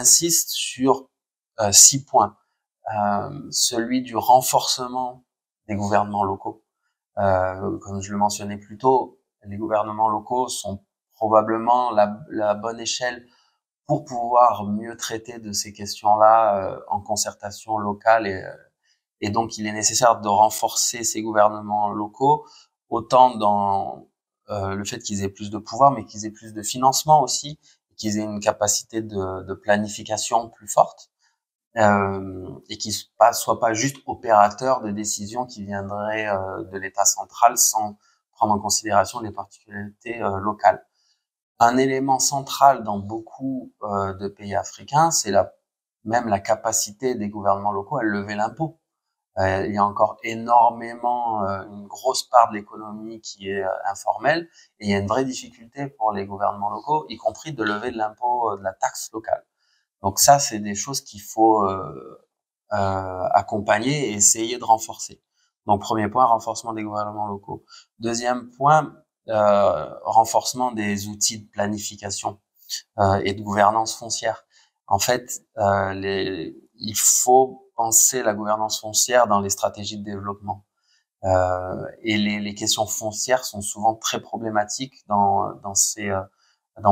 insiste sur 6 points. Celui du renforcement des gouvernements locaux. Comme je le mentionnais plus tôt, les gouvernements locaux sont probablement la bonne échelle pour pouvoir mieux traiter de ces questions-là en concertation locale et donc il est nécessaire de renforcer ces gouvernements locaux autant dans le fait qu'ils aient plus de pouvoir mais qu'ils aient plus de financement aussi, qu'ils aient une capacité de planification plus forte et qu'ils soient pas juste opérateurs de décisions qui viendraient de l'État central sans prendre en considération les particularités locales. Un élément central dans beaucoup de pays africains, c'est même la capacité des gouvernements locaux à lever l'impôt. Il y a encore énormément, une grosse part de l'économie qui est informelle, et il y a une vraie difficulté pour les gouvernements locaux, y compris de lever de l'impôt, de la taxe locale. Donc ça, c'est des choses qu'il faut accompagner et essayer de renforcer. Donc premier point, renforcement des gouvernements locaux. Deuxième point, renforcement des outils de planification et de gouvernance foncière. En fait, il faut penser la gouvernance foncière dans les stratégies de développement. Et les questions foncières sont souvent très problématiques dans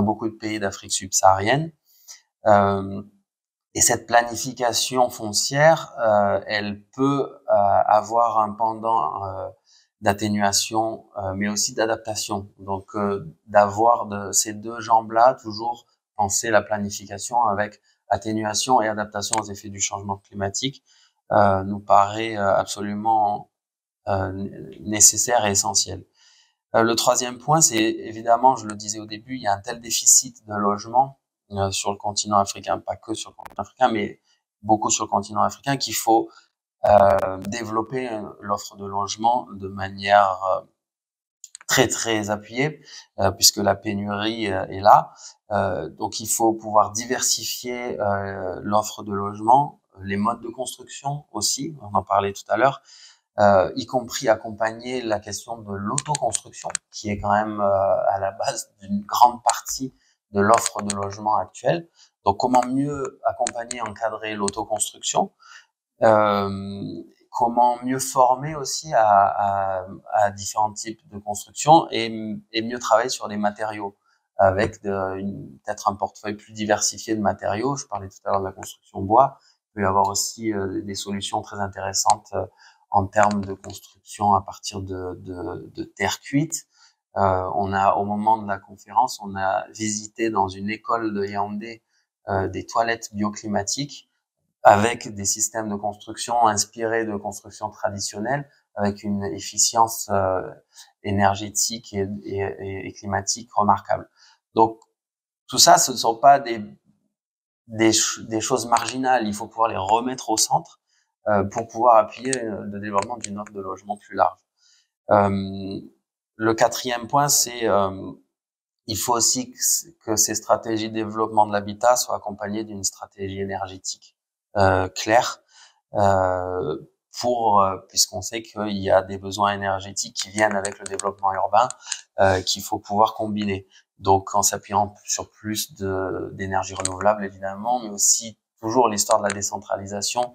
beaucoup de pays d'Afrique subsaharienne. Et cette planification foncière, elle peut avoir un pendant d'atténuation, mais aussi d'adaptation. Donc, d'avoir ces deux jambes-là, toujours penser la planification avec atténuation et adaptation aux effets du changement climatique, nous paraît absolument nécessaire et essentiel. Le troisième point, c'est évidemment, je le disais au début, il y a un tel déficit de logement sur le continent africain, pas que sur le continent africain, mais beaucoup sur le continent africain, qu'il faut développer l'offre de logement de manière très très appuyée, puisque la pénurie est là. Donc il faut pouvoir diversifier l'offre de logement, les modes de construction aussi, on en parlait tout à l'heure, y compris accompagner la question de l'autoconstruction, qui est quand même à la base d'une grande partie de l'offre de logement actuelle. Donc, comment mieux accompagner, encadrer l'autoconstruction, comment mieux former aussi à différents types de construction et mieux travailler sur les matériaux avec peut-être un portefeuille plus diversifié de matériaux. Je parlais tout à l'heure de la construction bois. Il peut y avoir aussi des solutions très intéressantes en termes de construction à partir de terre cuite. Au moment de la conférence, on a visité dans une école de Yaoundé des toilettes bioclimatiques avec des systèmes de construction inspirés de constructions traditionnelles, avec une efficience énergétique et climatique remarquable. Donc, tout ça, ce ne sont pas des choses marginales. Il faut pouvoir les remettre au centre pour pouvoir appuyer le développement d'une offre de logement plus large. Le quatrième point, c'est il faut aussi que ces stratégies de développement de l'habitat soient accompagnées d'une stratégie énergétique claire, puisqu'on sait qu'il y a des besoins énergétiques qui viennent avec le développement urbain qu'il faut pouvoir combiner. Donc en s'appuyant sur plus d'énergie renouvelable évidemment, mais aussi toujours l'histoire de la décentralisation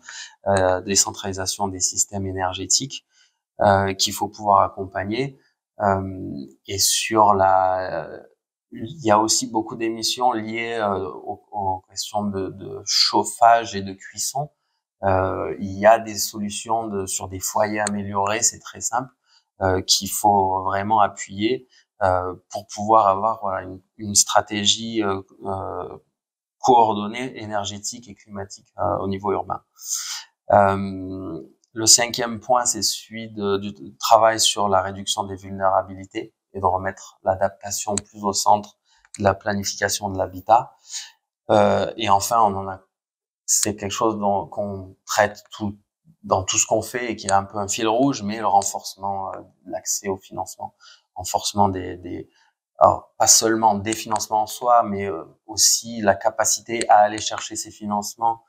des systèmes énergétiques qu'il faut pouvoir accompagner. Et il y a aussi beaucoup d'émissions liées aux questions de chauffage et de cuisson. Il y a des solutions sur des foyers améliorés, c'est très simple, qu'il faut vraiment appuyer pour pouvoir avoir une stratégie coordonnée, énergétique et climatique au niveau urbain. Le cinquième point, c'est celui du travail sur la réduction des vulnérabilités et de remettre l'adaptation plus au centre de la planification de l'habitat. Et enfin, c'est quelque chose qu'on traite dans tout ce qu'on fait et qui est un peu un fil rouge, mais le renforcement de l'accès au financement, renforcement alors pas seulement des financements en soi, mais aussi la capacité à aller chercher ces financements,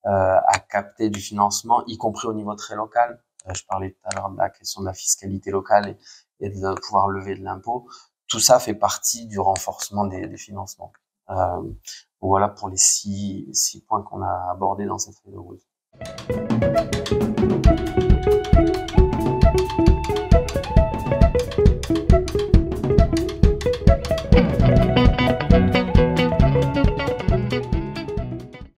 à capter du financement, y compris au niveau très local. Je parlais tout à l'heure de la question de la fiscalité locale et de pouvoir lever de l'impôt. Tout ça fait partie du renforcement des financements. Voilà pour les six points qu'on a abordés dans cette feuille de route.